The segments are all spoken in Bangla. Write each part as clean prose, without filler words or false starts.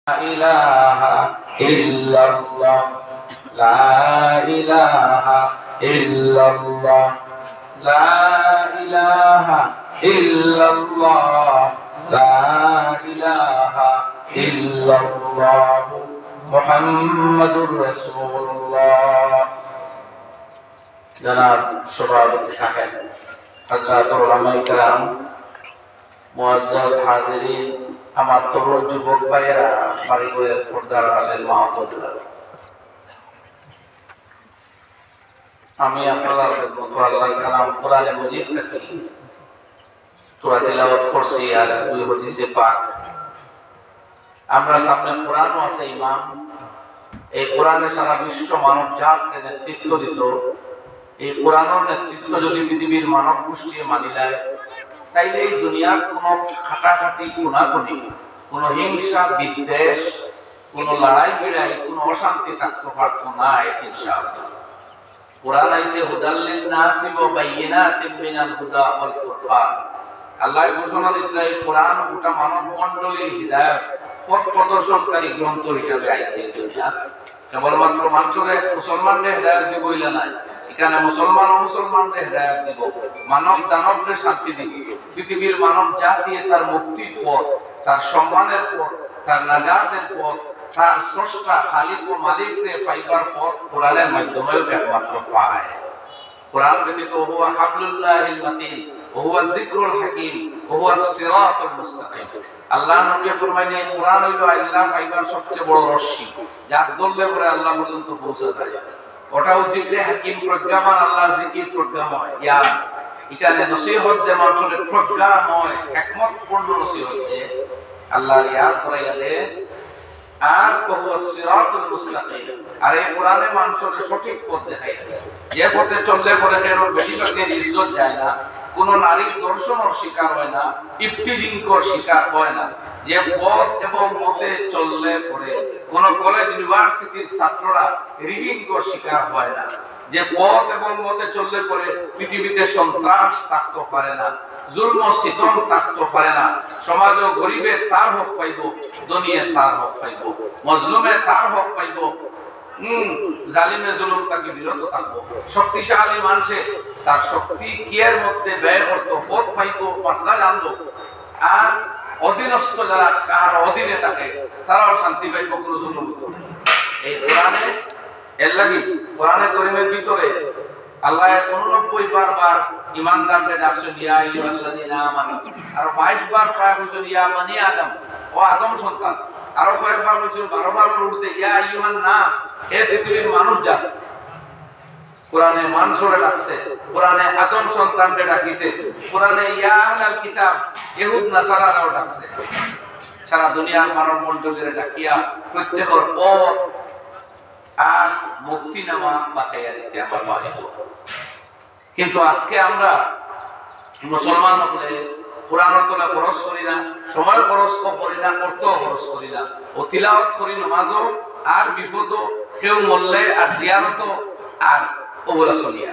ইলাহা ইল্লাল্লাহ লা ইলাহা ইল্লাল্লাহ লা ইলাহা ইল্লাল্লাহ লা ইলাহা ইল্লাল্লাহ মুহাম্মাদুর রাসূলুল্লাহ। জনাব সভাপতি সাহেব, হযরত উলামায়ে কেরাম, মুআজ্জাজ হাজিরিন, আমার তরুণ যুবক ভাইয়েরা, বাড়িঘরের পর্দার আড়ালের মা ও বোনেরা, আমি আপনাদের মতো আল্লাহর কালাম কোরআনে মজিদ থেকে সূরা তিলাওয়াত করছি আর দুই হাদিসে পাক। আমরা সামনে কোরআনও আছে ইমাম। এই কোরআনে সারা বিশ্ব মানব জাতকে নেতৃত্ব দিত। এই কোরআনের নেতৃত্ব যদি পৃথিবীর মানব গোষ্ঠী মানিলায়, তাইলে এই দুনিয়ার কোনো খাটাখাটি, গুণাগুণি, কোনো হিংসা বিদ্বেষ, কোনো লড়াই বিড়াই, কোনো অশান্তি থাকতে পারত না। ইনশাআল্লাহ কোরআন আইছে হুদাল লিন-নাসি ওয়া বাইয়িনাতিন মিনাল হুদা ওয়াল ফুরকান। আল্লাহ ঘোষণা দিলেন এই কোরআন গোটা মানব মণ্ডলীর হিদায়াত, পথ প্রদর্শনকারী গ্রন্থ হিসেবে আইছে দুনিয়া। কেবলমাত্র মানুষের মুসলমানদের হিদায়াত দিবইলা নাই, এখানে মুসলমান ও মুসলমানদের হিদায়াত দিব, মানব দানবদের শান্তি দিব, পৃথিবীর মানব জাতি তার মুক্তির পথ, তার সম্মানের পথ, তার নাজাতের পথ, তার স্রষ্টা খালিক ও মালিককে পাইবার পথ কোরআনের মাধ্যমে একমাত্র পায়। কোরআন ব্যতীত হুয়া হাবলুল্লাহিল মাতিন, হুয়া যিকরুল হাকীম, হুয়া সিরাতুল মুস্তাকিম। আল্লাহ নবী ফরমাইলেন কোরআন হইল আল্লাহ পাইবার সবচেয়ে বড় রশি, যার ধরলে পরে আল্লাহ পর্যন্ত পৌঁছে যায়। ওটাও জিক্রে হাকিম, প্রজ্ঞাবান আল্লাহ জিকির প্রজ্ঞাময় জ্ঞান। এখানে নসিহত দে মানুষের প্রজ্ঞাময় হিকমতপূর্ণ নসিহত দে আল্লাহ ইয়াদ করাইয়া দে। আর হুয়া সিরাতুল মুস্তাকিম, আর এই কোরআনে মানুষের সঠিক পথ দেখাইয়া দেয়, যে পথে চললে পরে খেরোর বেশিরভাগের ইজ্জত যায় না, কোন নারীর দর্শনের শিকার হয় না, ইফতিজিংকর শিকার হয় না। যে পথ এবং মতে চললে পরে কোন কলেজ ইউনিভার্সিটির ছাত্ররা রিগিংকর শিকার হয় না। যে পথ এবং মতে চললে পরে পৃথিবীতে সন্ত্রাস থাকতে পারে না, জুলম ও সিতম থাকতে পারে না। সমাজ ও গরিবে তার হক পাইব, দুনিয়া তার হক পাইব, মজলুমে তার হক পাইব, জালিমে জুলুম তাকে বিরত থাকবো। শক্তিশালী মানুষে তার শক্তি কিয়ের মধ্যে ব্যয় করতো, পথ পাইব, মাসলা জানবো। আর অধীনস্থ যারা কার অধীনে থাকে তারাও শান্তি পাইব, কোনো জুলুম হইতো না। এই কোরআনে এর লাগি কোরআনে কারীমের ভিতরে আল্লাহ 89 বার ইমানদারদের ডাকছেন ইয়া আইয়ুহাল্লাযীনা আমানু, আর 22 বার প্রায় বলছেন ইয়া বানি আদম, ও আদম সন্তান। আরো কয়েকবার বলছেন 12 বার উঠতে ইয়া আইয়ুহান নাস, হে পৃথিবীর মানুষ জাত। কোরআনে মানুষরে ডাকছে, কোরআনে আদম সন্তানদের ডাকিছে, কোরআনে ইয়া আহলাল কিতাব, ইহুদ নাসারারাও ডাকছে। সারা দুনিয়ার মানব মণ্ডলীরে ডাকিয়া প্রত্যেকের পথ আর মুক্তি নামা বাতাইয়া দিছে আমার ভাই। কিন্তু আজকে আমরা মুসলমান হলে কোরআনের তলে খরচ করি না, সময় খরচ করি না, অর্থ খরচ করি না, ও তিলাওয়াত করি নামাজও, আর বিপদ কেউ মরলে আর জিয়ারত আর ওগুলা চলিয়া।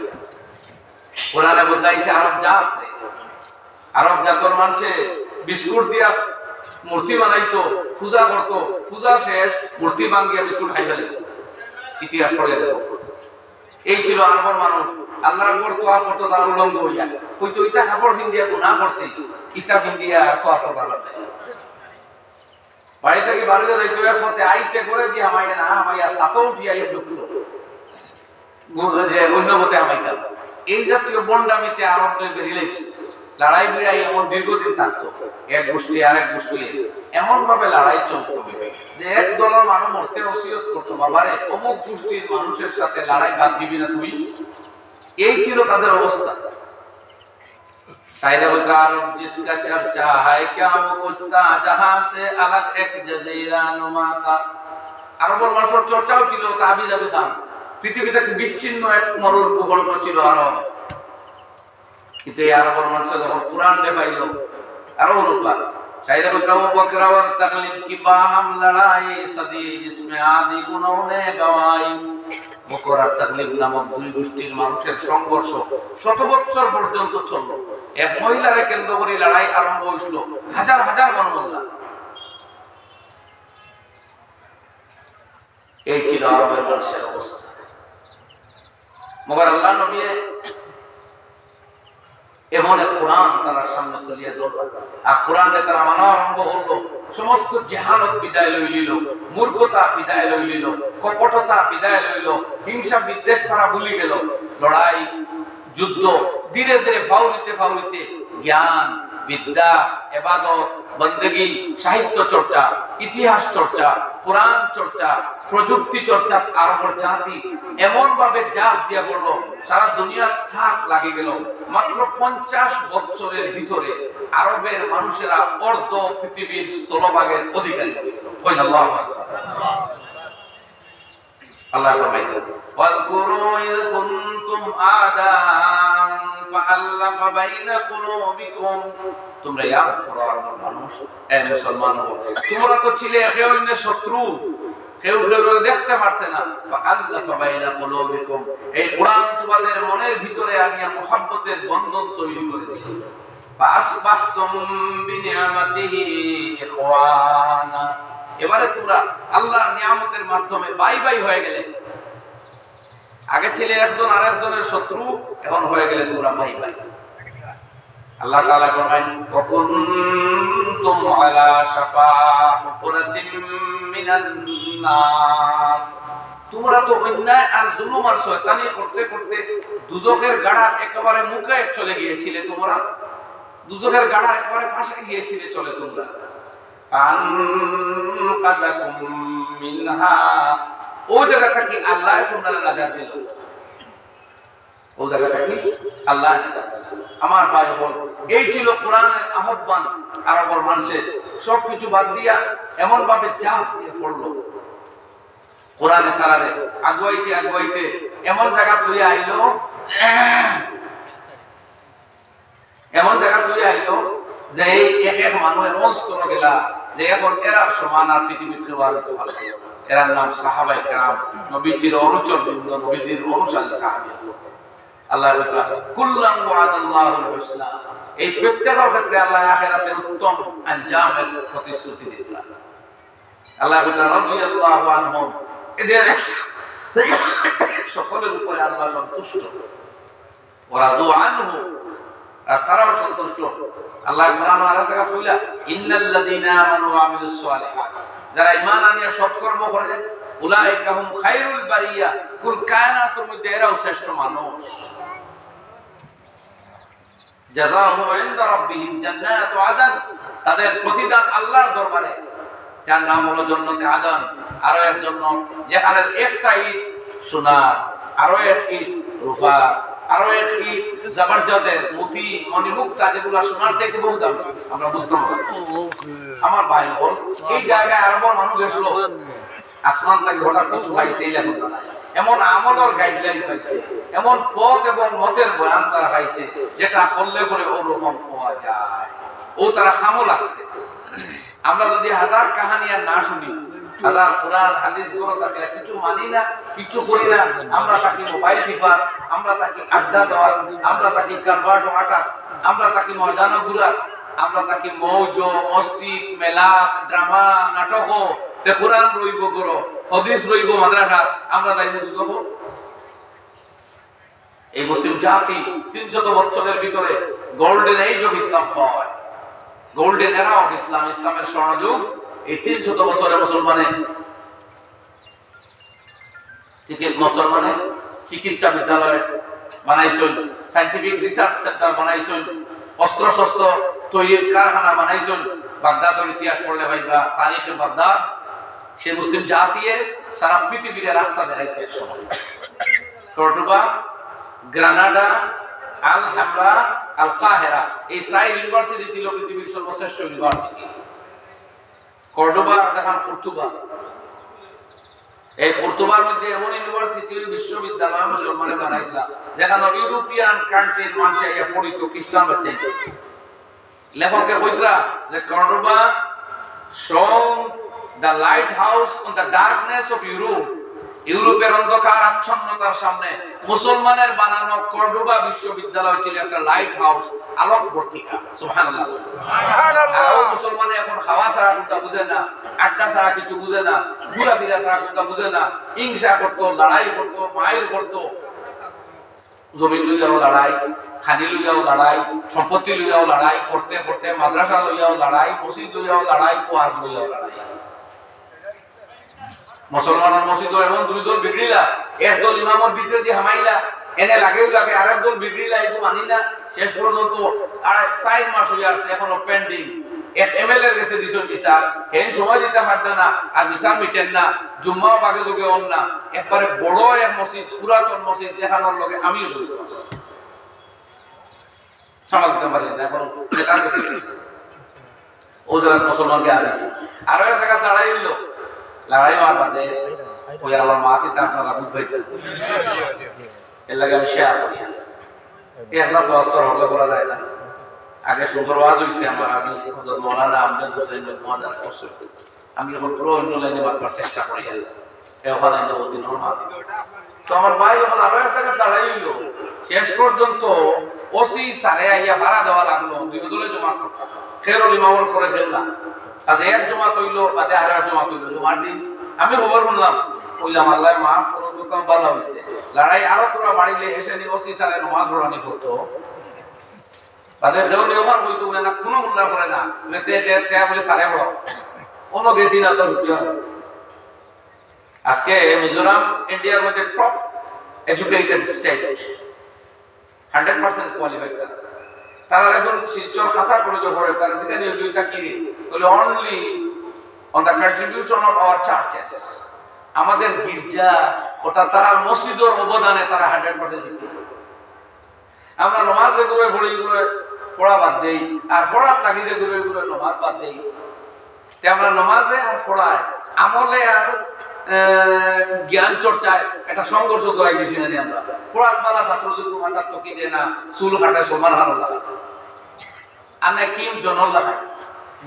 কোরআনে বদলাইছে আরব জাত, আরব জাতর মানুষে বিস্কুট দিয়া মূর্তি বানাইতো, পূজা করতো, পূজা শেষ মূর্তি ভাঙ্গিয়া বিস্কুট খাই ফেলে। ইতিহাস পড়ে দেখো, এই ছিল আরবের মানুষ। আল্লাহর ঘর তোয়া করতো তার উলঙ্গ হইয়া, হয়তো ইটা কাপড় পিন্দিয়া গুনাহ করছে, ইটা পিন্দিয়া তোয়া করবার না। বাড়ি থেকে বাড়িতে যাইতো, পথে আইতে করে দিয়ে আমাকে না আমাইয়া সাথে উঠিয়া ঢুকতো, যে অন্য পথে আমাইতাম। এই জাতীয় বন্ডামিতে আরবদের বেরিয়েছে। লড়াই বিড়াই এমন দীর্ঘদিন থাকতো, এক গোষ্ঠী আর এক গোষ্ঠী এমন ভাবে লড়াই চলতো যে এক দলের মানুষ মরতে ওসিয়ত করতো, বাবারে অমুক গোষ্ঠীর মানুষের সাথে লড়াই বাদ দিবি না তুই। এই ছিল তাদের অবস্থা। शायद आरब जिसका चर्चा है क्या वो कुछता जहां से अलग एक जजीरा नुमा था। আরবের মানুষের চর্চাও ছিল তাবি যাবে খান, পৃথিবীতে বিচ্ছিন্ন এক মরুর ভূখণ্ড ছিল আরব। কিন্তু এই আরবের মানুষের যখন কোরআন দেখাইল আরো অনুপ্লাব। शायद वो बकरा और तकलीफ की बाहम लड़ाई सदी जिसमें आदि उन्होंने गवाई। বকরা তাকলিফ নামক দুই গোষ্ঠীর মানুষের সংঘর্ষ 100 বছর পর্যন্ত চলল। এক মহিলারে কেন্দ্র করে লড়াই আরম্ভ হয়েছিল, হাজার হাজার মানুষ। এই ছিল আরবের মানুষের অবস্থা। মগর আল্লাহ নবী এমন এক কোরআন তারা সামনে তুলিয়ে ধরল, আর কোরআনে তারা মানা আরম্ভ করলো। সমস্ত জেহালত বিদায় লইল, মূর্খতা বিদায় লইল, কপটতা বিদায় লইল, হিংসা বিদ্বেষ তারা ভুলি গেল। লড়াই যুদ্ধ ধীরে ধীরে ফাউরিতে ফাউরিতে জ্ঞান বিদ্যা ইবাদত বন্দেগী সাহিত্য চর্চা ইতিহাস চর্চা কোরআন চর্চা প্রযুক্তি চর্চা আরবের জাতি এমন ভাবে জাপ দিয়া পড়ল, সারা দুনিয়ার থাক লাগে গেল। মাত্র 50 বছরের ভিতরে আরবের মানুষেরা অর্ধ পৃথিবীর স্থলভাগের অধিকারী হয়ে গেল। আল্লাহু আকবার। আল্লাহ ফরমাইতেন ওয়াজকুরু ইয কুনতুম আদান ফাআল্লাফা বাইনা কুলুবিকুম, তোমরা ইয়াদ করো আমার মানুষ, এ মুসলমান হও, তোমরা তো ছিলে একে অন্যের শত্রু, কেউ কেউ দেখতে পারতে না। ফাআল্লাফা বাইনা কুলুবিকুম, এই কোরআন তোমাদের মনের ভিতরে আমি মুহাব্বতের বন্ধন তৈরি করে দিয়েছি। ফাআসবাহতুম বিনিআমাতিহি ইখওয়ানা, এবারে তোমরা আল্লাহর নিয়ামতের মাধ্যমে বাই বাই হয়ে গেলে। আগে ছিলে একজন আরেকজনের শত্রু, এখন হয়ে গেলে তোমরা ভাই ভাই। আল্লাহ তাআলা ফরমান কুনতুম আলা শাফা হুফরাতিন মিনান নার, তোমরা তো অন্যায় আর জুলুম আর শয়তানি করতে করতে দুজকের গাড়ার একেবারে মুখে চলে গিয়েছিলে। তোমরা দুজকের গাড়ার একেবারে পাশে গিয়েছিলে চলে তোমরা। ও জায়গাটা কি আল্লাহ তোমরা নাজাত দিল, ও জায়গাটা কি আল্লাহ নাজাত দিল। আমার ভাই বল, এই ছিল কোরআনের আহ্বান। আরবের মানুষের সবকিছু বাদ দিয়া এমন ভাবে চাপ দিয়ে পড়লো কোরআনে তারারে আগুয়াইতে আগুয়াইতে এমন জায়গা লইয়া আইলো, এমন জায়গা লইয়া আইলো যে এক এক মানুষ এমন স্তর গেলা যে এখন এরার সমান আর পৃথিবীতে আর তো ভালো। এরার নাম সাহাবায়ে কেরাম, নবীজির অনুচর বৃন্দ, নবীজির অনুসারী সাহাবী। আল্লাহ তাআলা কুল্লাম ওয়াদাল্লাহুল হুসনা, এই প্রত্যেকের ক্ষেত্রে আল্লাহ আখিরাতে উত্তম আঞ্জামের প্রতিশ্রুতি দিলেন। আল্লাহ তাআলা রাদিয়াল্লাহু আনহুম, এদের সকলের উপরে আল্লাহ সন্তুষ্ট। ওয়ারাদু আনহু, আর তারাও সন্তুষ্ট। আল্লাহ কোরআন আর জায়গা কইলা ইন্নাল্লাযীনা আমানু ওয়া আমিলুস সালিহাত, যারা ঈমান আনিয়া সৎকর্ম করে উলাইকা হুম খায়রুল বারিয়া, কুল কায়নাতের মধ্যে এরাও শ্রেষ্ঠ মানুষ। জাযাহুম ইনদা রাব্বিহিম জান্নাতু আদন, তাদের প্রতিদান আল্লাহর দরবারে, যার নাম হলো জান্নাতে আদন। আরো এক জান্নাত যেখানে একটা ইট সোনার, আরো এক ইট রূপা, আরো এক ইট জবরদস্তের মতি মণিমুক্তা, যেগুলো সোনার চাইতে বহু দাম। আমরা বুঝতে পারি আমার ভাই বল, এই জায়গায় আরবের মানুষ এসলো, আসমান থেকে হঠাৎ কিছু পাইছে, এমন আমলের গাইডলাইন পাইছে, এমন পথ এবং মতের বয়ান তারা পাইছে যেটা করলে পরে ওরকম পাওয়া যায়। ও তারা সামো লাগছে। আমরা যদি হাজার কাহানি আর না শুনি, হাজার কোরআন হাদিস গুলো তাকে কিছু মানি না, কিছু করি না, আমরা তাকে মোবাইল টিপার, আমরা তাকে আড্ডা দেওয়ার, আমরা তাকে কারবার হাঁটার, আমরা তাকে ময়দানে ঘুরার, আমরা তাকে মৌজ মস্তি মেলাত ড্রামা নাটক তে কোরআন রইব করো, হাদিস রইব মাদ্রাসা, আমরা তাই বুঝব। এই মুসলিম জাতি 300 বছরের ভিতরে গোল্ডেন এজ অফ ইসলাম হয়, গোল্ডেন এরা অফ ইসলাম, ইসলামের স্বর্ণযুগ। এই 300 বছরে মুসলমানে চিকিৎসা বিদ্যালয় বানাইছেন, সায়েন্টিফিক রিসার্চ সেন্টার বানাইছেন, অস্ত্র শস্ত্র তৈরির কারখানা বানাইছেন। বাগদাদের ইতিহাস পড়লে ভাইবা তারিখে বাগদাদ, সে মুসলিম জাতিয়ে সারা পৃথিবীর রাস্তা দেখাইছে। এক সময় কর্ডোবা, গ্রানাডা, আল হামরা, আল কাহেরা, এই 4 ইউনিভার্সিটি ছিল পৃথিবীর সর্বশ্রেষ্ঠ ইউনিভার্সিটি। কর্ডোবা তখন পর্তুগাল, এই পর্তুগাল মধ্যে এমন ইউনিভার্সিটি বিশ্ববিদ্যালয় মুসলমানের বানাইছিল যেখানে ইউরোপিয়ান কান্ট্রির মানুষ এসে পড়িত, খ্রিস্টান বাচ্চা। লেখকের কইতরা যে কর্ডোবা শোন the lighthouse on the darkness of Europe, ইউরোপের অন্ধকার আচ্ছন্নতার সামনে মুসলমানের বানানো কর্ডোবা বিশ্ববিদ্যালয় ছিল একটা লাইট হাউস, আলোক বর্তিকা। সুবহানাল্লাহ। মুসলমানে এখন খাওয়া ছাড়া কোনটা বুঝে না, আড্ডা ছাড়া কিছু বুঝে না, ঘুরাফিরা ছাড়া কোনটা বুঝে না, হিংসা করতো, লড়াই করতো, মাইল করতো, জমি লইয়াও লড়াই, খানি লইয়াও লড়াই, সম্পত্তি লইয়াও লড়াই, করতে করতে মাদ্রাসা লইয়াও লড়াই, মসজিদ লইয়াও লড়াই, ওয়াজ লইয়াও লড়াই। মুসলমানের মসজিদ এমন দুই দল বিগড়িলা, এক দল ইমামের ভিতরে দিয়ে হামাইলা, এনে লাগেও লাগে, আরেক দল বিগড়িলা, এগুলো মানি না। শেষ পর্যন্ত 4 মাস হয়ে আসছে, এখনো পেন্ডিং। এক এমএলএ এর কাছে দিছেন বিচার, হেন সময় দিতে পারবে না, আর বিচার মিটেন না, জুম্মাও বাগে যোগে অন না। একবারে বড় এক মসজিদ, পুরাতন মসজিদ, যেখানোর লগে আমিও জড়িত আছি, সামাল দিতে পারি না। এখন নেতার কাছে ও জায়গায় মুসলমানকে আসিছে, আরো এক জায়গা দাঁড়াই হইল, লড়াই হওয়ার বাদে ওই আমার মাকে তা আপনারা বুঝাইতে, এর লাগে আমি শেয়ার করি। এই আপনার ব্যবস্থার হলে করা যায় না। আগে সুন্দর ওয়াজ হইছে আমার, আমি হযরত মাওলানা আমজাদ হোসেন মহাদার করছে, আমি এখন পুরো অন্য লাইনে বাড়বার চেষ্টা করি, ওখানে আমি ওদিন নরমাল। তো আমার ভাই যখন আরো এক জায়গায় দাঁড়াই হইল, শেষ পর্যন্ত ওসি সারে আইয়া ভাড়া দেওয়া লাগলো, দুই দলে জমা করতাম, খেরল ইমামর করে খেল না, কাজে এক জমা তৈল, কাজে আর এক জমা তৈল। জমার দিন আমি খবর শুনলাম, কইলাম আল্লাহ মাফ করো, তো ভালো হয়েছে। লড়াই আরো তোরা বাড়িলে এসে নি ওসি সারে নামাজ পড়ানি করতো, তাদের কেউ নিয়মান হইতো না, কোনো মূল্য করে না, বলে সারে বড় কোনো গেছি না তো। আজকে মিজোরাম ইন্ডিয়ার মধ্যে টপ এডুকেটেড স্টেট, 100% কোয়ালিফাইড। তারা এখন শিলচর খাসা কলেজে পড়ে, তারা যেখানে দুইটা কি বলে only on the contribution of our churches, আমাদের গির্জা ওটা তারা মসজিদের অবদানে তারা 100% শিক্ষিত। আমরা নমাজ এগুলো পড়ি, এগুলো পড়া বাদ দেই, আর পড়ার লাগি যেগুলো এগুলো নমাজ বাদ দেই। আমরা নমাজে আর পড়ায়, আমলে আর জ্ঞান চর্চায় একটা সংঘর্ষ করাই দিছি না। আমরা পড়ার পালা শাস্ত্র যদি মান্ডার তকি দেয় না, চুল কাটায় সমান হারো লাগায়, আনে কিম জনল লাগায়।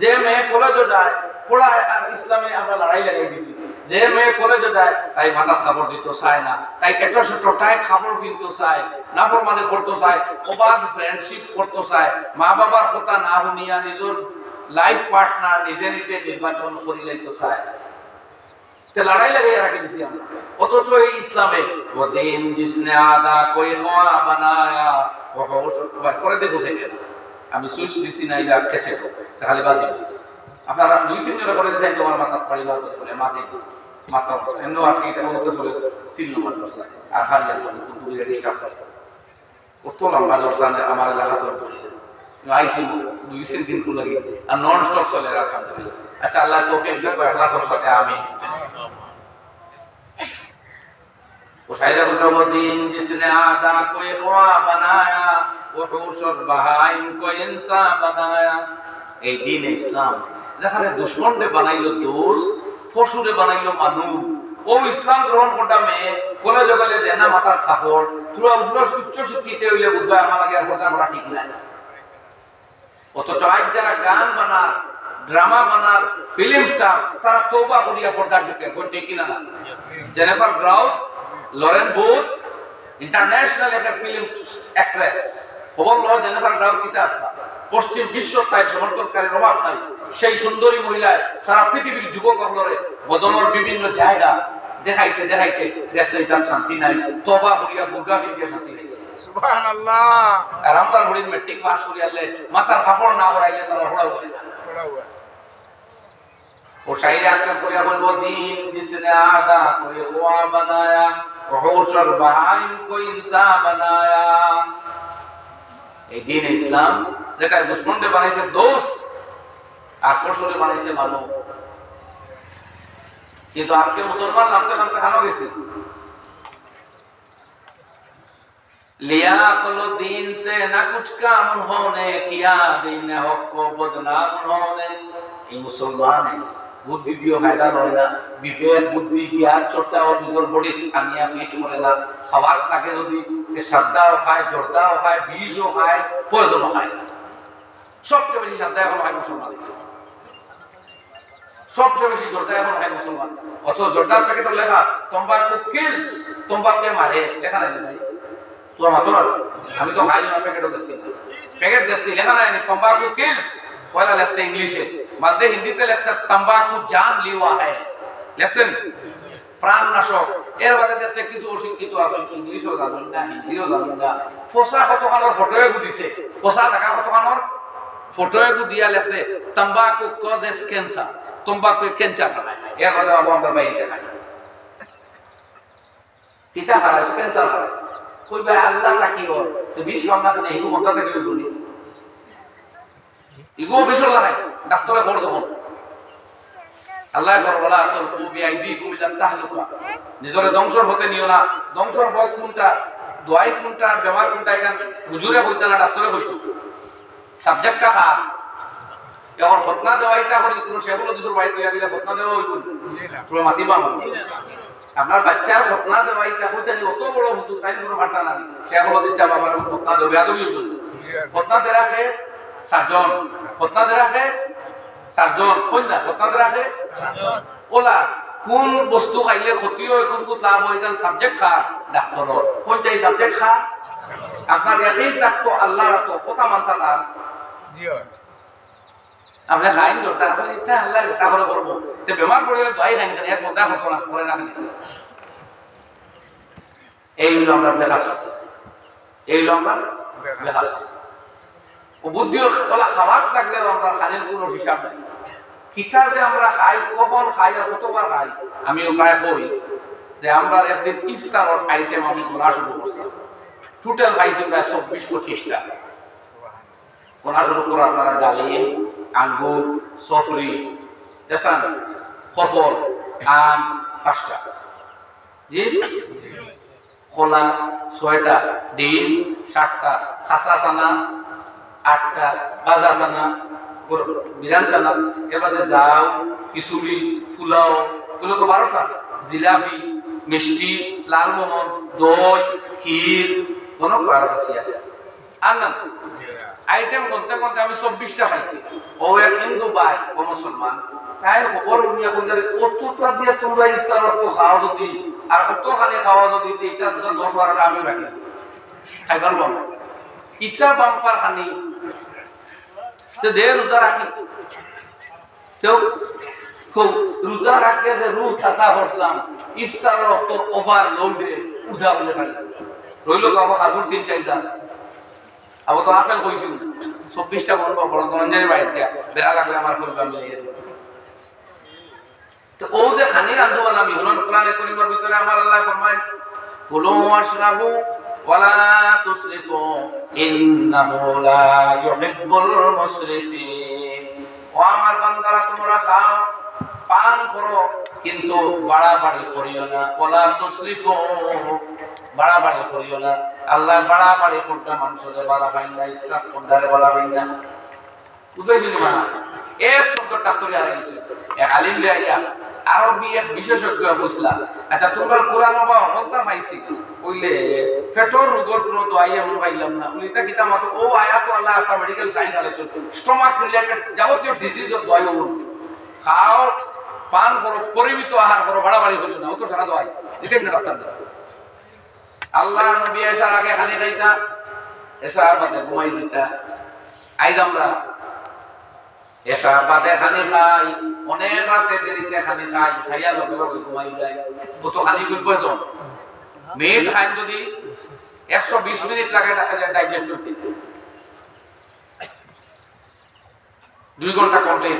যে মেয়ে কলেজে যায় পড়ায়, আর ইসলামে আমরা লড়াই লাগাই দিছি। যে মেয়ে কলেজে যায় তাই মাথা খাবার দিতে চায় না, তাই এটো সেটো টাই খাবার কিনতে চায়, নাফরমানি করতে চায়, অবাধ ফ্রেন্ডশিপ করতে চায়, মা বাবার কথা না শুনিয়া নিজের লাইফ পার্টনার নিজে নিজে নির্বাচন করে লাইতে চায়। লড়াই লাগাই রাখি দিছি আমরা। অথচ এই ইসলামে ও দিন জিসনে আদা কোই হওয়া বানায়া ও করে দেখো সেটা আমি সুইচ দিছি না, এটা কেসেট খালি বাজি। আপনারা 2-3 জন করে দিয়েছেন, তোমার মাথা পরিবার করে মাটি মাথা এমন আজকে এটা বলতে চলে 3 নম্বর দর্শা আর হারিয়ার মানে কিন্তু ডিস্টার্ব করে কত লম্বা দর্শা আমার এলাকাতে পড়ে আইসি 2-3 দিন কো লাগে আর নন স্টপ চলে আলহামদুলিল্লাহ। আচ্ছা আল্লাহ তৌফিক দেব, ইখলাস সাথে আমিন। वो शायद वो दिन जिसने आदा को ख्वा बनाया वो हुशर बहाइम को इंसान बनाया। এই দিন ইসলাম যেখানে দুশমনরে বানাইলো দোস্ত, ফসুরে বানাইলো মানুষ, ও ইসলাম গ্রহণ করতে মেয়ে কোলে জগলে দেনা মাথার কাপড় তুরা উচ্চ শিক্ষিত হইলে বুঝবা আমার আগে আর কথা বলা ঠিক নাই। অথচ আজ যারা গান বানার, ড্রামা বানার, ফিল্ম স্টার, তারা তওবা করিয়া পর্দা ঢুকে, কোন ঠিক কিনা না? জেনিফার গ্রাউথ, লরেন বুথ, ইন্টারন্যাশনাল একটা ফিল্ম অ্যাক্ট্রেস, খবর লো জেনিফার গ্রাউথ কিতা আসবা, পশ্চিম বিশ্ব তাই সমর্থনকারীর অভাব নাই। সেই সুন্দরী মহিলায় সারা পৃথিবীর যুবক হলরে বদলের বিভিন্ন জায়গা দেখাইতে দেখাইতে দেশে তার শান্তি নাই, তওবা করিয়া বুরগা ফিরিয়া শান্তি পাইছে। সুবহানাল্লাহ। আর আমরা হরিণ মেট্রিক পাস করি আলে মাথার কাপড় না হরাইলে তারা হড়া হয় না। वो शायरी आकर कोई अमल वो दीन जिसने आदा कोई ख्वा बनाया होशर बहाइम को इंसान बनाया। এই দিন ইসলাম যেটা দুশমনরে বানাইছে দোস্ত আর ফসলে বানাইছে মানব। কিন্তু আজকে মুসলমান নামতে নামতে হানো গেছে। लिया कुल दीन से न कुछ काम होने किया दीन हक को बदनाम होने। এই মুসলমান বুদ্ধি দিও ফায়দা হয় না, বিবেক বুদ্ধি জ্ঞান চর্চা ও নিজের বডি আনিয়া ফিট করে না। খাবার থাকে যদি সাদ্দাও খায়, জর্দাও খায়, বীজও খায়, পয়জনও খায়। সবচেয়ে বেশি সাদ্দা এখন হয় মুসলমান, সবচেয়ে বেশি জর্দা এখন খায় মুসলমান। অথচ জর্দার প্যাকেটে লেখা তম্বাকু কিলস, তম্বাকুকে মারে, লেখা নাই ভাই। তোর মাত্র আমি তো খাই না, প্যাকেটও দেখছি, প্যাকেট দেখছি লেখা নাই তম্বাকু কিলস, পয়লা লেখছে ইংলিশে, বাদে হিন্দিতে লেখছে তম্বাকু জান লিওয়া হ্যায়, লেখছেন প্রাণ নাশক। এর বাদে দেখছে কিছু অশিক্ষিত আছে, ইংলিশও জানেন না, হিন্দিও জানেন না, ফসা কতখানোর ফটোয়ে দিছে, ফসা দেখা কতখানোর ফটোয়ে দিয়া লেখছে তম্বাকু কজেস ক্যান্সার, তম্বাকু ক্যান্সার বানায়। এর বাদে আমাদের বাইরে খায় কিতা হারায় তো ক্যান্সার হারায়। কই ভাই আল্লাহ তাকি হয় তো 20 ঘন্টা থেকে এগু ঘন্টা থেকে বলি এগু বিশাল লাগে ডাক্তারে খবর তখন আল্লাহ ঘর বলা তো বিআইডি কুমিল্লা তাহলুকা নিজরে ধ্বংসর হতে নিও না। ধ্বংসর পথ কোনটা, দোয়াই কোনটা, বেমার কোনটা, এখান হুজুরে হইতে না ডাক্তারে হইতো, সাবজেক্টটা কার। এখন ঘটনা দেওয়াইটা করি কোনো সেগুলো দুশোর বাইরে হইয়া গেলে ঘটনা দেওয়া হইব তোমরা মাতিবা আপনার বাচ্চার ঘটনা দেওয়াইটা হইতে অত বড় হুজুর তাই কোনো ভাটা না সেগুলো দিচ্ছে আমার ঘটনা দেবে আদমি হুজুর ঘটনা দে রাখে সাতজন, ঘটনা দে রাখে সাতজন, কন্যা ঘটনা দে রাখে ওলা কোন বস্তু খাইলে ক্ষতি হয়, কোন কোন লাভ হয়, এখানে সাবজেক্ট খা ডাক্তার কোন চাই সাবজেক্ট খা আপনার একই ডাক্তার আল্লাহ রাতো কথা মানতা তার আপনি খাইন তো তারপরে ইচ্ছা আল্লাহ তা করে করবো তো বেমার পড়ে দোয়াই খাইনি খানি এক বন্ধা হতো না করে না খানি। এই হলো আমরা দেখা এই হলো আমরা দেখা ও বুদ্ধি তোলা খাবার থাকলে আমরা খানির কোনো হিসাব নাই। কিতা যে আমরা খাই, কখন খাই আর কতবার খাই, আমিও প্রায় কই যে আমরা একদিন ইফতারের আইটেম আমি বলা শুরু করছিলাম, টোটাল খাইছি প্রায় 24-25টা। কোনা শুরু করে আপনারা ডালিম, আঙ্গুর, সফরি, দেখেন ফল, আম 5টা, জি কলা 6টা, ডিম 7টা, খাসা চানা 8টা, বাজা চানা, বিরান চানা, এবারে জাউ, খিচুড়ি, পোলাও, এগুলো তো 12টা, জিলাপি, মিষ্টি, লালমোহন, দই, ক্ষীর, কোনো কারণ আছে আর না আইটেম করতে করতে আমি 24টা খাইছি। ও এক হিন্দু ভাই ও মুসলমান তাই খবর নিয়ে বলতে কতটা দিয়ে তোমরা ইফতার তো খাওয়া যদি আর কতখানি খাওয়া যদি এটা 10-12টা আমিও রাখি খাইবার বলো ইটা বাম্পার খানি তো দে রোজা রাখি তো খুব রোজা রাখে যে রু চাচা করলাম ইফতার তো ওভার লোডে উঠা বলে খাই রইল তো আমার খাজুর 3-4 আবার তো আপেল কইছি 24টা বন্ধ বড় ধরনের বাইরে দিয়া বেড়া লাগলে আমার কইবা মিলিয়ে দেব। তো ও যে খানি রান্ধবান আমি হলন কোরআনে কারীমের ভিতরে আমার আল্লাহ ফরমায় কুলু ওয়াশরাবু ওয়ালা তুসরিফু ইন্নাহু লা ইউহিব্বুল মুসরিফিন। ও আমার বান্দারা তোমরা খাও পান করো কিন্তু বাড়াবাড়ি করিও না, ওয়ালা তুসরিফু বাড়াবাড়ি করিও না। আল্লাহ বাড়াবাড়ি করতে মানুষের বাড়া পাই না, ইসরাফ করতে বলা পাই না। বুঝাইছিলি মা এর শব্দটা তুলে হারাইছে এক আলিম যাইয়া আরবি এক বিশেষজ্ঞ বুঝলা। আচ্ছা তোমার কোরআন বা হলতা পাইছি কইলে পেটর রোগের কোনো দোয়াই এমন পাইলাম না উলিতা কিতা মতো ও আয়া তো আল্লাহ আস্তা মেডিকেল সায়েন্স আলে তো স্টমাক রিলেটেড যাবতীয় ডিজিজের দোয়াই খাও পান করো পরিমিত আহার করো বাড়াবাড়ি করিও না, ও তো সারা দোয়াই দিছেন না ডাক্তার আল্লাহ নবী আসার আগে খালি খাইতা এসার বাদে ঘুমাই দিতা। আইজ আমরা এসার বাদে খালি খাই, অনেক রাতে দেরিতে খালি খাই, খাইয়া লগে লগে ঘুমাই যায়। ও তো খালি শুনবো মিনিট খাই যদি 120 মিনিট লাগে ডাইজেস্ট হইতে, 2 ঘন্টা কমপ্লিট।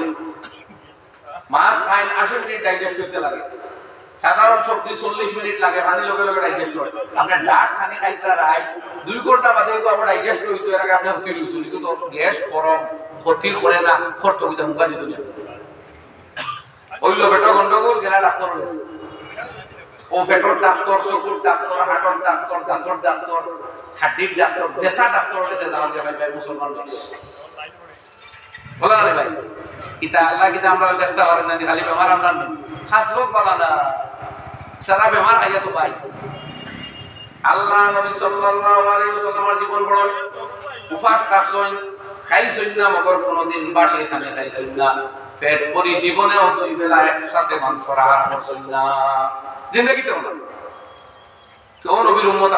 মাছ খাই 80 মিনিট ডাইজেস্ট হইতে লাগে, সাধারণ সবজি 40 মিনিট লাগে, পানি লগে লগে ডাইজেস্ট হয়। আপনার ডাক খানি খাইতে রাই 2 ঘন্টা বাদে তো আবার ডাইজেস্ট হইতো, এর আগে আপনি হতে রইছিল কিন্তু গ্যাস ফরম ক্ষতি করে না, খরচ হইতে হুঙ্কা দিত না। ওইলো পেটো গন্ডগোল গেলা ডাক্তার হয়েছে, ও পেটোর ডাক্তার, চকুর ডাক্তার, হাটর ডাক্তার, দাঁতর ডাক্তার, হাড্ডির ডাক্তার, যেটা ডাক্তার হয়েছে যাওয়া যায় ভাই মুসলমান দেশ বলা না ভাই। কিতা আল্লাহ কিতা আমরা দেখতে পারেন না, খালি বেমার আমরা খাস লোক বলা না, সারা বেমার খাইয়া তো পাই। আল্লাহ নবী সাল্লাল্লাহু আলাইহি ওয়াসাল্লামের জীবন বড় উপাস কাছন খাইছই না, মগর কোনদিন বাসি খানে খাইছই না। পেট ভরি জীবনেও 2 বেলা একসাথে মাংস আহার করছেন না জিন্দেগিতে না। তো নবীর উম্মত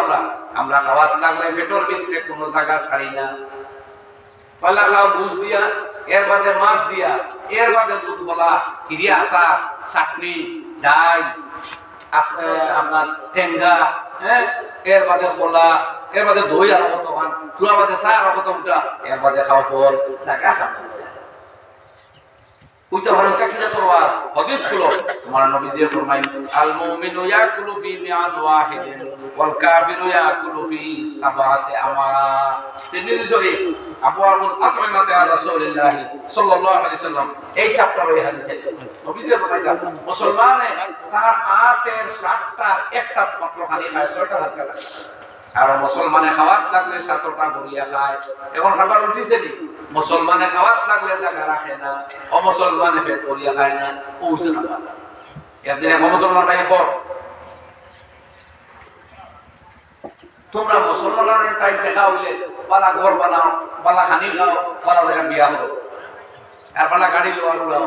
আমরা খাওয়ার লাগলে পেটের ভিতরে কোনো জায়গা ছাড়ি না। পয়লা খাও বুঝ দিয়া, এর বাদে মাছ দিয়া, এর বাদে দুধ কলা, খিরি আচার, চাটনি, ডাল, আপনার টেঙ্গা, হ্যাঁ, এর বাদে খোলা, এর বাদে দই আর কত খান, তুরা বাদে চা আর কত উঠা, এর বাদে খাও ফল, জায়গা খান। উইটা ভালোটা কি না করবার হাদিস গুলো আমার নবীজি ফরমাইন আল মুমিনু ইয়াকুলু ফি মিআন ওয়াহিদিন ওয়াল কাফিরু ইয়াকুলু ফি সাবাতি আমা। তিরমিজি শরীফ আবু আবুল আতরিমাতে রাসূলুল্লাহ সাল্লাল্লাহু আলাইহি সাল্লাম এই চ্যাপ্টারে এই হাদিস আছে। নবীজি ফরমাইলেন মুসলমানে তার আতের 60টার একটা মাত্র খালি খায়, 6টা হালকা খায়। আর মুসলমানে খাওয়ার লাগলে 7টা ভরিয়া খায়। এখন খাবার উঠিছে নি, মুসলমানে খাওয়ার লাগলে জায়গা রাখে না, অমুসলমানে পেট ভরিয়া খায় না, ওইছে না। একদিন এক মুসলমান ভাই খর তোমরা মুসলমানের টাইম দেখা হইলে পালা ঘর বানাও, পালা খানি খাও, পালা জায়গা বিয়া হলো, আর পালা গাড়ি লোয়া উড়াও।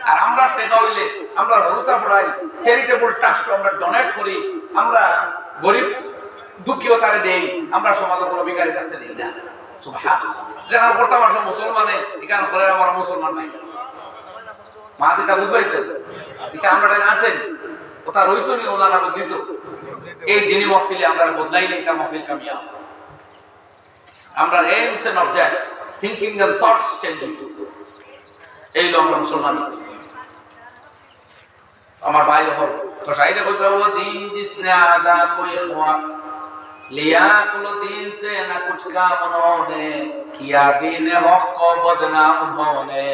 আর আমরা টেকা হইলে আমরা রুতা পড়াই, চ্যারিটেবল ট্রাস্ট আমরা ডোনেট করি, আমরা গরিব দুঃখীও তারে দেই, আমরা সমাজে কোনো বিকারি থাকতে দিই না। সুবহানাল্লাহ। যেখানে করতাম আসলে মুসলমানে এখানে করে আমার মুসলমান নাই মা দিটা বুঝবাইতে এটা আমরা আসেন ওটা রইত নি, ওনারা দিত। এই দিনই মহফিলে আমরা বদলাইলে এটা মহফিল কামিয়া। আমরা aims and objects thinking and thoughts changing, এই লো আমরা মুসলমান। আমার ভাই হল তো সাইডে কইতে ও দিন জিসনে আদা কোই হুয়া लिया कुल दीन से न कुछ काम उन्होंने किया दीन हक को बदनाम उन्होंने।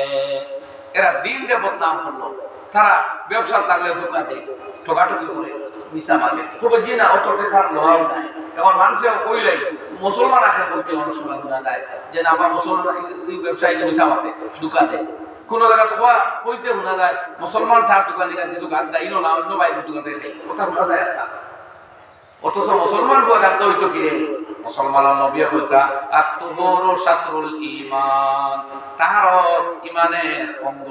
এরা দিনকে বদনাম করলো, তারা ব্যবসা থাকলে ধোকা দেয়, ঠকাঠকি করে, মিশা মাঝে খুব জিনা অত দেখার লোহাও নাই। এখন মানুষের কইলে মুসলমান আখের বলতে অনেক সময় গুণা দেয় যে না আমার মুসলমান ব্যবসায়ী মিশা মাতে ধোকা দেয়। কোনো জায়গা খোয়া হইতে শোনা যায় মুসলমান সার দোকানে কিছু গাদ দেয় না, অন্য বাইরের দোকানে খাই, কথা শোনা যায় একটা। অথচ মুসলমান বলে গাদ্দা হইতো কিরে, মুসলমানের নবী হইতা আত-তুহুরু শাতরুল ঈমান, তাহারত ঈমানের অঙ্গ।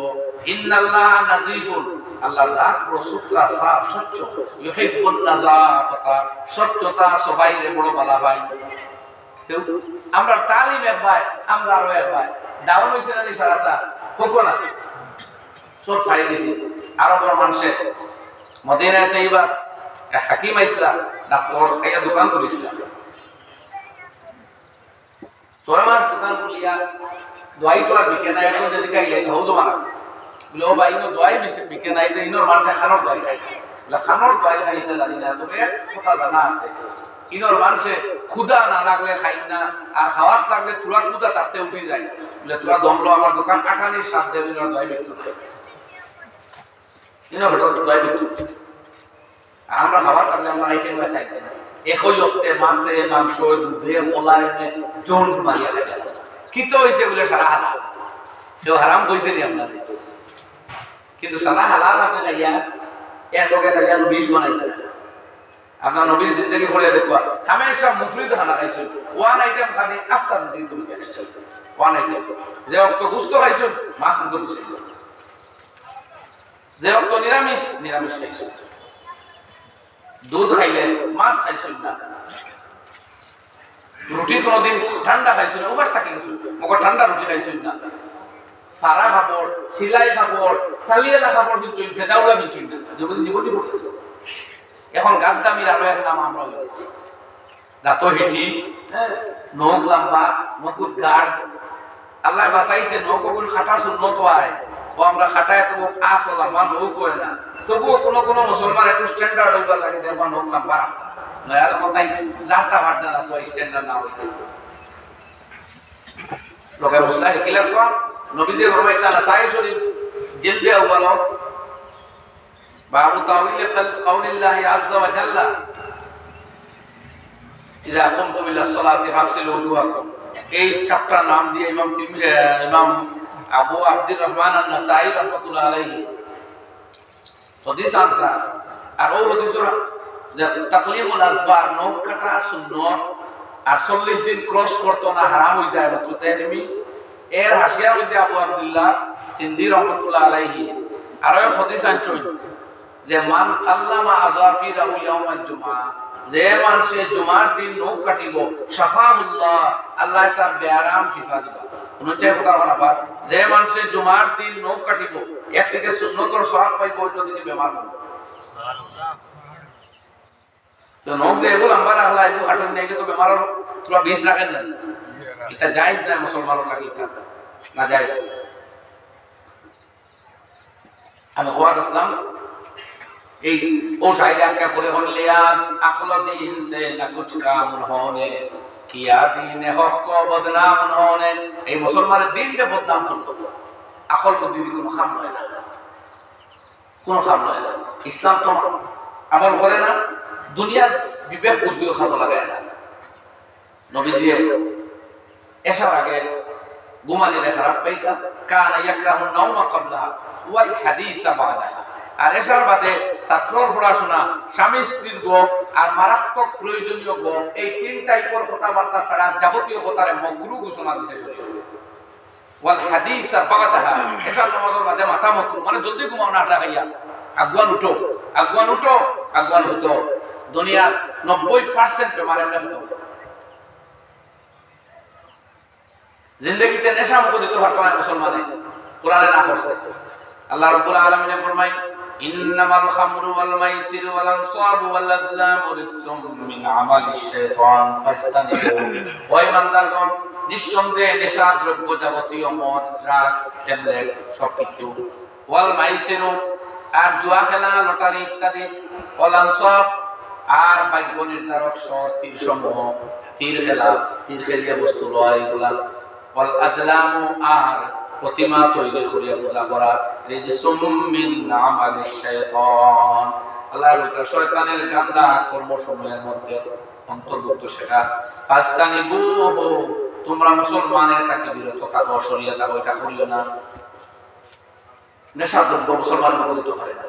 ইন্নাল্লাহ নাযীফুন, আল্লাহর জাত বড় সুতরা সাফ স্বচ্ছ, ইউহিব্বুন নাযাফাতা, স্বচ্ছতা সবাইরে বড় ভালো হয়। কেউ আমরা তালিম এক ভাই, আমরা আরো এক ভাই ডাউন হইছে না সারাটা কোকো না সব ছাড়িয়ে দিছি। আরো বড় মানুষের মদিনায় তাইবার হাকিম আইসলা ডাক্তার একটা দোকান করেছিলাম, 6 মাস দোকান খুলিয়া দোয়াই তো আর বিকে নাই। এখন যদি খাইলে হৌ জমা না বলে ও ভাই দোয়াই বিকে নাই, তো ইনোর মানুষের খানোর দোয়াই খাই বলে খানোর দোয়াই খাইতে জানি না। তবে এক কথা জানা আছে, ইনোর মানুষে ক্ষুদা না লাগলে খাই না, আর খাওয়ার লাগলে তোরা ক্ষুদা তাতে উঠে যায় বলে তোরা দমলো আমার দোকান আঠানির সাত দেব ইনোর দোয়াই বিক্রি করে, ইনোর দোয়াই বিক্রি। আমরা খাবার কাটলে আমরা আইটেম চাইতে না, একই অক্টে মাছে মাংস দুধে কলা এনে জোন মারিয়া খাই কি তো হয়েছে বলে সারা হালাল। কেউ হারাম করেছে নি আপনার, কিন্তু সারা হালাল আপনি খাইয়া এক লোকের খাইয়া 20 বানাইতে। আপনার নবীর জিন্দগি ভরে দেখবা হামেশা মুফরিদ খানা খাইছেন, ওয়ান আইটেম খানে আস্তা দিন তুমি খাইছেন, ওয়ান আইটেম। যে অক্ত গুস্ত খাইছেন মাছ মুখ দিছেন, যে অক্ত নিরামিষ নিরামিষ খাইছেন, দুধ খাইলে মাছ খাইছেন না, রুটি কোনোদিন ঠান্ডা খাইছেন উপাস থাকি গেছেন, মোক ঠান্ডা রুটি খাইছেন না, ফাড়া কাপড় সিলাই কাপড় তালিয়ালা কাপড় কিন্তু ফেদাউলা কিন্তু না, জীবনী পড়ে। এখন গাদ্দামির আরো এক নাম আমরা হয়েছি, দাঁত হিটি, নখ লম্বা, মকুট গাঢ়। আল্লাহ বাঁচাইছে নখ কখন খাটা শূন্যত হয়, ও আমরা খাটায় তো আট লম্বা নখ হয় না, তবুও কোনো কোনো মুসলমান একটু স্ট্যান্ডার্ড হইবার লাগে যে আমার নখ লম্বা রাখতে নয়, আর তাই জানতা পারত না তো স্ট্যান্ডার্ড না হইতে লোকের মশলা কিলার কম। নবীজি ফরমাইতেন সাহিহ শরীফ জিলদে আউয়াল বাবু তাওয়িল কাউলিল্লাহি আযজা ওয়া জাল্লা ইযা কুমতুম ইলাস সালাতি ফাগসিলু ওজুহাকুম। এই চ্যাপ্টার নাম দিয়ে ইমাম আবু আব্দুর রহমান আন-নাসাই রাহমাতুল্লাহ আলাইহি হাদিস আনতা। আর ও হাদিসের যে তাকলিমুল আসবার নখ কাটা সুন্নাত, আর 40 দিন ক্রস করতো না হারাম হয়ে যায় মতো তেহরিমি। এর হাসিয়ার মধ্যে আবু আব্দুল্লাহ সিন্ধি রহমতুল্লাহ আলাইহি আরো এক হাদিস আনছেন যে মান কাল্লামা আযাফিরাহু ইয়াউমাল জুমআ, যে মানুষে জুমার দিন নখ কাটিব শাফাহুল্লাহ, আল্লাহ তার বেআরাম শিফা দিবা। কোনটা কথা বলা, যে মানুষে জুমার দিন নখ কাটিব একদিকে সুন্নতর সওয়াব পাইব, অন্যদিকে বেমার হবে। তো নখ যে এগুলো আমরা আল্লাহ এগুলো কাটেন নেই তো বেমারের তোরা বিষ রাখেন না, এটা জায়েজ না মুসলমানের লাগে, এটা না জায়েজ। আমি কোরআন ইসলাম এই ও শায়রে আঁকা করে হলিয়ান আকল দিন সে না কুছ কাম হোনে কিয়া দিন হক কো বদনাম হোনে, এই মুসলমানের দিনকে বদনাম করলো, আকল বুদ্ধি কোনো কাম হয় না, কোনো কাম হয় না। ইসলাম তো আমল করে না, দুনিয়ার বিবেক বুদ্ধিও খাতো লাগায় না। নবী দিয়ে এসার আগে ঘুমানিলে খারাপ পাইতাম, কানা ইয়াকরাহু নাওমা ক্বাবলাহা ওয়াল হাদিসা বাদাহা। আর এসার বাদে ছাত্রর পড়াশোনা, স্বামী স্ত্রীর গপ আর মারাত্মক প্রয়োজনীয় গপ, এই তিন টাইপের কথাবার্তা ছাড়া যাবতীয় কথারে মাকরুহ ঘোষণা দিয়েছে শরীয়তে। ওয়াল হাদিসা বাদাহা, এসার নামাজের বাদে মাথা মাকরুহ, মানে জলদি ঘুমাও না, খাইয়া আগুয়ান উঠো, আগুয়ান উঠো, আগুয়ান হতো। দুনিয়ার 90% বেমার এমনি হতো। জিন্দেগিতে নেশা মুক্ত দিতে পারতো না মুসলমানে, কোরআনে না করছে। আল্লাহ রাব্বুল আলামিন ফরমায় ইন্নামাল খামরু ওয়াল মাইসিরু ওয়াল আনসাবু ওয়াল আজলামু রিজসুম মিন আমালিশ শাইতান ফাস্তানিবু। ওই বান্দাগণ, নিঃসন্দেহে নেশা দ্রব্য যাবতীয় মদ, ড্রাগস, ট্যাবলেট সবকিছু, ওয়াল মাইসিরু আর জুয়া খেলা, লটারি ইত্যাদি, ওয়াল আনসাব আর ভাগ্য নির্ধারক শর, তীর সমূহ, তীর খেলা, তীর খেলিয়া বস্তু লয় এগুলা, ওয়াল আজলামু আর প্রতিমা তৈরি করিয়া পূজা করা, রিজসুম মিন আমালিশ শাইতান, আল্লাহর শয়তানের গান্দা কর্মসমূহের মধ্যে অন্তর্ভুক্ত সেটা। ফাস্তানিবুহু, তোমরা মুসলমানের তাকে বিরত থাকো, শরীয়ত এটা করিও না। নেশা দ্রব্য মুসলমান বলিতে পারে না।